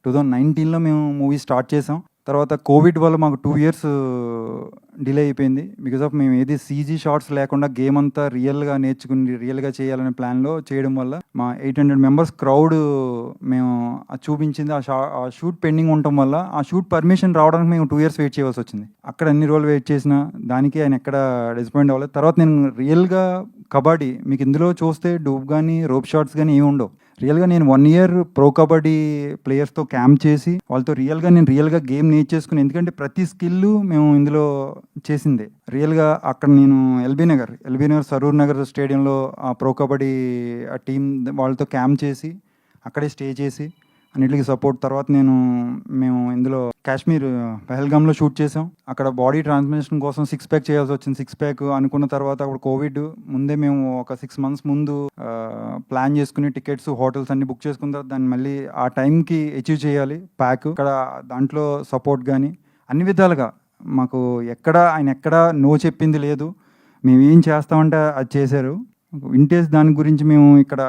2019లో మేము movie start చేసాం. తర్వాత కోవిడ్ వల్ల మాకు 2 ఇయర్స్ డిలే అయిపోయింది. బికాజ్ ఆఫ్ మేము ఏది సీజీ షాట్స్ లేకుండా గేమ్ అంతా రియల్‌గా నేర్చుకుని, రియల్‌గా చేయాలనే ప్లాన్‌లో చేయడం వల్ల మా 800 మెంబర్స్ క్రౌడ్ మేము అది చూపించింది. ఆ షూట్ పెండింగ్ ఉండటం వల్ల ఆ షూట్ పర్మిషన్ రావడానికి మేము 2 ఇయర్స్ వెయిట్ చేయవలసొచ్చింది. అక్కడ అన్ని రోజులు వెయిట్ చేసినా దానికి ఆయన ఎక్కడ డిసప్పాయింట్ అవ్వలేదు. తర్వాత నేను రియల్‌గా కబడ్డీ మీకు ఇందులో చూస్తే డూప్ గానీ, రోప్ షాట్స్ గానీ ఏమి ఉండవు. రియల్‌గా నేను 1 ఇయర్ ప్రో కబడ్డీ ప్లేయర్స్‌తో క్యాంప్ చేసి, వాళ్ళతో రియల్‌గా గేమ్ నేర్చేసుకుని, ఎందుకంటే ప్రతి స్కిల్లు మేము ఇందులో చేసిందే. రియల్‌గా అక్కడ నేను ఎల్బీ నగర్ సరూర్ నగర్ స్టేడియంలో ఆ ప్రో కబడ్డీ ఆ టీమ్ వాళ్ళతో క్యాంప్ చేసి, అక్కడే స్టే చేసి, అన్నిటికి సపోర్ట్. తర్వాత మేము ఇందులో కాశ్మీర్ పహల్గామ్‌లో షూట్ చేసాం. అక్కడ బాడీ ట్రాన్స్‌ఫర్మేషన్ కోసం 6 ప్యాక్ చేయాల్సి వచ్చింది. 6 ప్యాక్ అనుకున్న తర్వాత అప్పుడు కోవిడ్ ముందే మేము ఒక 6 మంత్స్ ముందు ప్లాన్ చేసుకుని టికెట్స్, హోటల్స్ అన్ని బుక్ చేసుకున్న తర్వాత దాన్ని మళ్ళీ ఆ టైంకి అచీవ్ చేయాలి ప్యాక్. ఇక్కడ దాంట్లో సపోర్ట్ కానీ అన్ని విధాలుగా మాకు ఆయన ఎక్కడ నో చెప్పింది లేదు. మేము ఏం చేస్తామంటే అది చేశారు. వింటేజ్ దాని గురించి మేము ఇక్కడ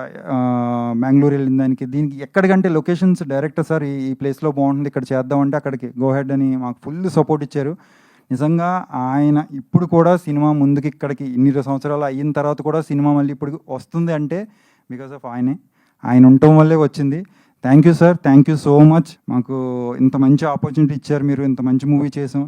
బెంగళూరు వెళ్ళిన దీనికి ఎక్కడికంటే లొకేషన్స్ డైరెక్టర్ సార్ ఈ ప్లేస్లో బాగుంటుంది, ఇక్కడ చేద్దామంటే అక్కడికి గో హెడ్ అని మాకు ఫుల్ సపోర్ట్ ఇచ్చారు. నిజంగా ఆయన ఇప్పుడు కూడా సినిమా ముందుకి ఇక్కడికి ఇన్ని సంవత్సరాలు అయిన తర్వాత కూడా సినిమా మళ్ళీ ఇప్పుడు వస్తుంది అంటే బికాస్ ఆఫ్ ఆయన ఉండటం వల్లే వచ్చింది. Thank you sir, thank you so much. మాకు ఇంత మంచి ఆపర్చునిటీ ఇచ్చారు, మీరు ఇంత మంచి మూవీ చేసాం.